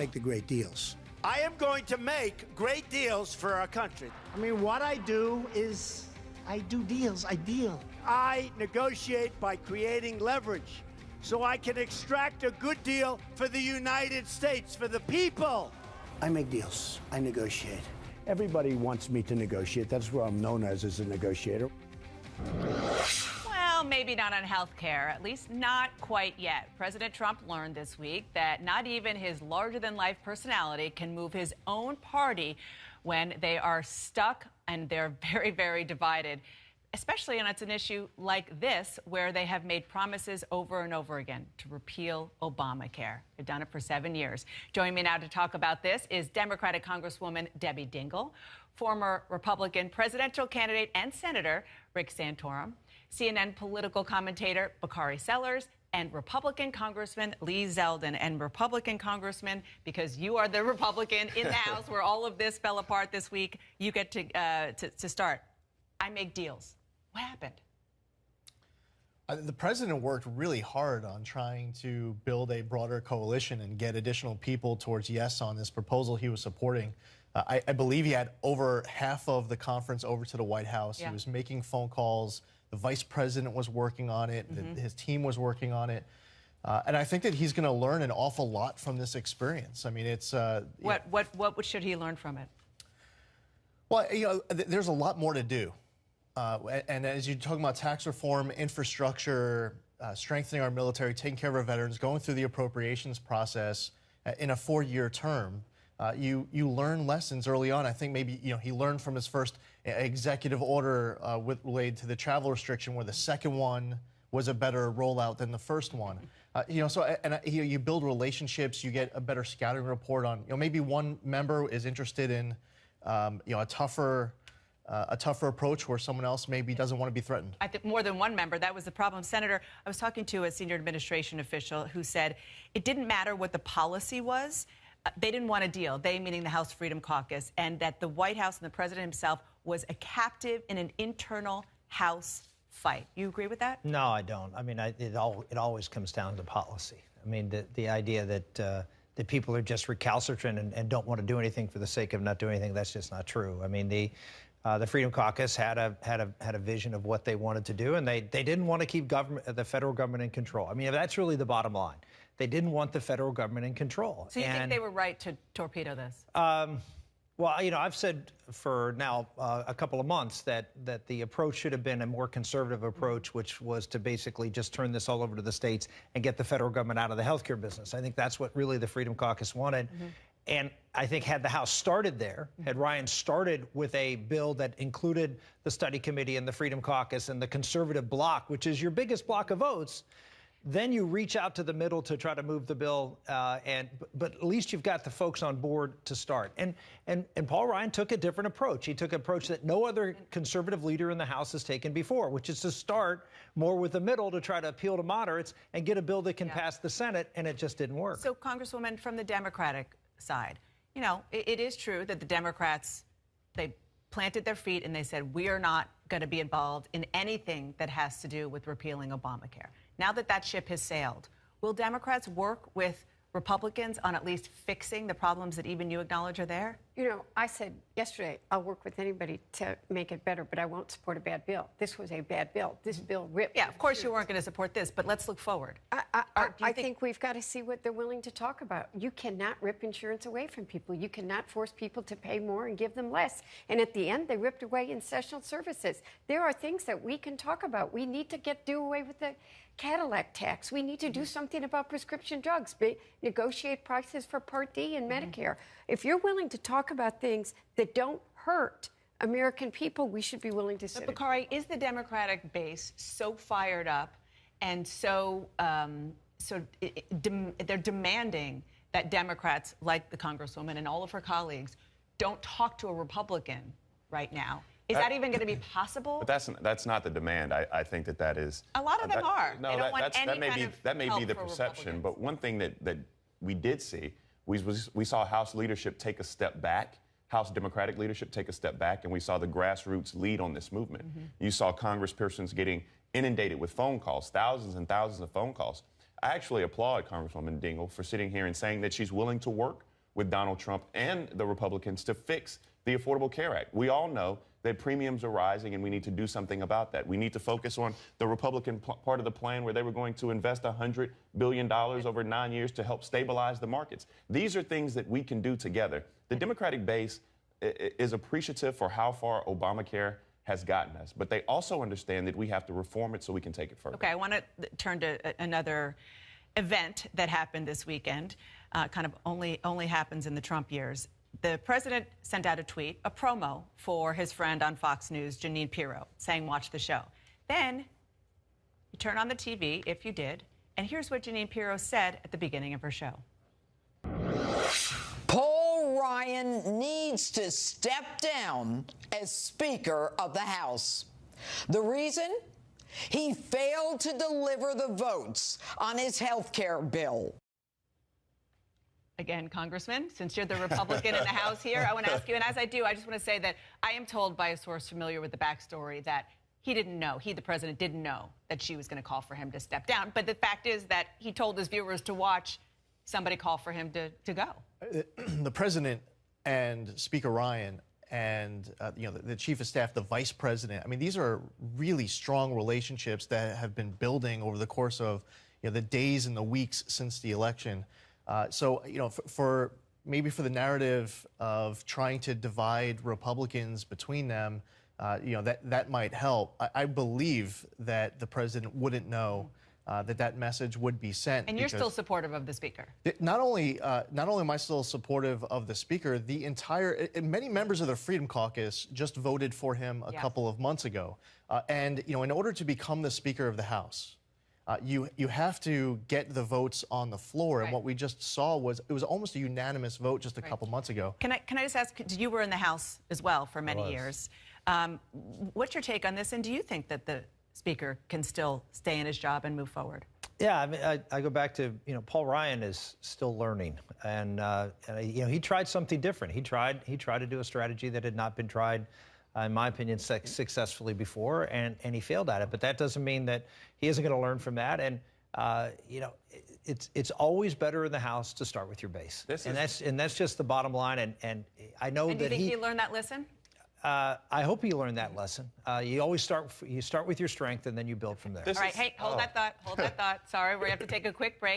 make the great deals. I am going to make great deals for our country. I mean, what I do is I do deals. I deal. I negotiate by creating leverage so I can extract a good deal for the United States, for the people. I make deals. I negotiate. Everybody wants me to negotiate. That's what I'm known as a negotiator. Well, maybe not on health care, at least not quite yet. President Trump learned this week that not even his larger-than-life personality can move his own party when they are stuck and they're very, very divided, especially when it's an issue like this, where they have made promises over and over again to repeal Obamacare. They've done it for 7 years. Joining me now to talk about this is Democratic Congresswoman Debbie Dingell, former Republican presidential candidate and Senator Rick Santorum, CNN political commentator Bakari Sellers, and Republican Congressman Lee Zeldin. And Republican Congressman, because you are the Republican in the House where all of this fell apart this week, you get to start. I make deals. What happened? The president worked really hard on trying to build a broader coalition and get additional people towards yes on this proposal he was supporting. I believe he had over half of the conference over to the White House. Yeah. He was making phone calls. The vice president was working on it. His team was working on it. And I think that he's going to learn an awful lot from this experience. I mean, it's... What should he learn from it? Well, you know, there's a lot more to do. And as you're talking about tax reform, infrastructure, strengthening our military, taking care of our veterans, going through the appropriations process in a 4-year term, you learn lessons early on. I think maybe he learned from his first executive order related to the travel restriction, where the second one was a better rollout than the first one. You build relationships, you get a better scouting report on. Maybe one member is interested in a tougher approach where someone else maybe doesn't want to be threatened. I think more than one member. That was the problem. Senator, I was talking to a senior administration official who said it didn't matter what the policy was. They didn't want a deal, they meaning the House Freedom Caucus, and that the White House and the president himself was a captive in an internal House fight. You agree with that? No, I don't. I mean, it always comes down to policy. I mean, the idea that people are just recalcitrant and don't want to do anything for the sake of not doing anything, that's just not true. I mean, the Freedom Caucus had a vision of what they wanted to do, and they didn't want to keep the federal government in control. I mean, that's really the bottom line. They didn't want the federal government in control. So you think they were right to torpedo this? Well, I've said for now a couple of months that the approach should have been a more conservative approach, which was to basically just turn this all over to the states and get the federal government out of the healthcare business. I think that's what really the Freedom Caucus wanted. And I think had the House started there, had Ryan started with a bill that included the study committee and the Freedom Caucus and the conservative bloc, which is your biggest bloc of votes, then you reach out to the middle to try to move the bill, but at least you've got the folks on board to start. And Paul Ryan took a different approach. He took an approach that no other conservative leader in the House has taken before, which is to start more with the middle to try to appeal to moderates and get a bill that can pass the Senate, and it just didn't work. So, Congresswoman, from the Democratic side, it is true that the Democrats, they planted their feet and they said, we are not going to be involved in anything that has to do with repealing Obamacare. Now that that ship has sailed, will Democrats work with Republicans on at least fixing the problems that even you acknowledge are there? I said yesterday, I'll work with anybody to make it better, but I won't support a bad bill. This was a bad bill. This bill ripped. Yeah, of course you weren't going to support this, but let's look forward. I think we've got to see what they're willing to talk about. You cannot rip insurance away from people. You cannot force people to pay more and give them less. And at the end, they ripped away concessional services. There are things that we can talk about. We need to do away with the Cadillac tax. We need to do something about prescription drugs, negotiate prices for Part D and Medicare. If you're willing to talk about things that don't hurt American people, we should be willing to sit. But Bakari, is the Democratic base so fired up and they're demanding that Democrats, like the Congresswoman and all of her colleagues, don't talk to a Republican right now? Is that even going to be possible? But that's not the demand. I think that is. A lot of them are. No, they don't want any that may be the perception. But one thing that we did see we saw House leadership take a step back. House Democratic leadership take a step back, and we saw the grassroots lead on this movement. You saw congresspersons getting inundated with phone calls, thousands and thousands of phone calls. I actually applaud Congresswoman Dingell for sitting here and saying that she's willing to work with Donald Trump and the Republicans to fix the Affordable Care Act. We all know that premiums are rising and we need to do something about that. We need to focus on the Republican part of the plan where they were going to invest $100 billion over 9 years to help stabilize the markets. These are things that we can do together. The Democratic base is appreciative for how far Obamacare has gotten us, but they also understand that we have to reform it so we can take it further. Okay, I want to turn to another event that happened this weekend, kind of only happens in the Trump years. The president sent out a tweet, a promo for his friend on Fox News, Jeanine Pirro, saying, watch the show. Then you turn on the TV, if you did, and here's what Jeanine Pirro said at the beginning of her show. Paul Ryan needs to step down as Speaker of the House. The reason? He failed to deliver the votes on his health care bill. Again, Congressman, since you're the Republican in the House here, I want to ask you, and as I do, I just want to say that I am told by a source familiar with the backstory that he didn't know, the president didn't know that she was going to call for him to step down. But the fact is that he told his viewers to watch somebody call for him to go. The president and Speaker Ryan and the chief of staff, the vice president, I mean, these are really strong relationships that have been building over the course of the days and the weeks since the election. So, for the narrative of trying to divide Republicans between them, that might help. I believe that the president wouldn't know that message would be sent. And you're still supportive of the speaker. Not only am I still supportive of the speaker, many members of the Freedom Caucus just voted for him a couple of months ago. And in order to become the Speaker of the House, you have to get the votes on the floor, and what we just saw was almost a unanimous vote just a couple months ago. Can I just ask? You were in the House as well for many years. What's your take on this? And do you think that the Speaker can still stay in his job and move forward? Yeah, I mean, I go back to Paul Ryan is still learning, and he tried something different. He tried to do a strategy that had not been tried, in my opinion, successfully before, and he failed at it. But that doesn't mean that he isn't going to learn from that. And it's always better in the House to start with your base, and that's just the bottom line. And I know that do you think he learned that lesson? I hope he learned that lesson. You always start with your strength, and then you build from there. All right, hey, hold that thought. Sorry, we have to take a quick break.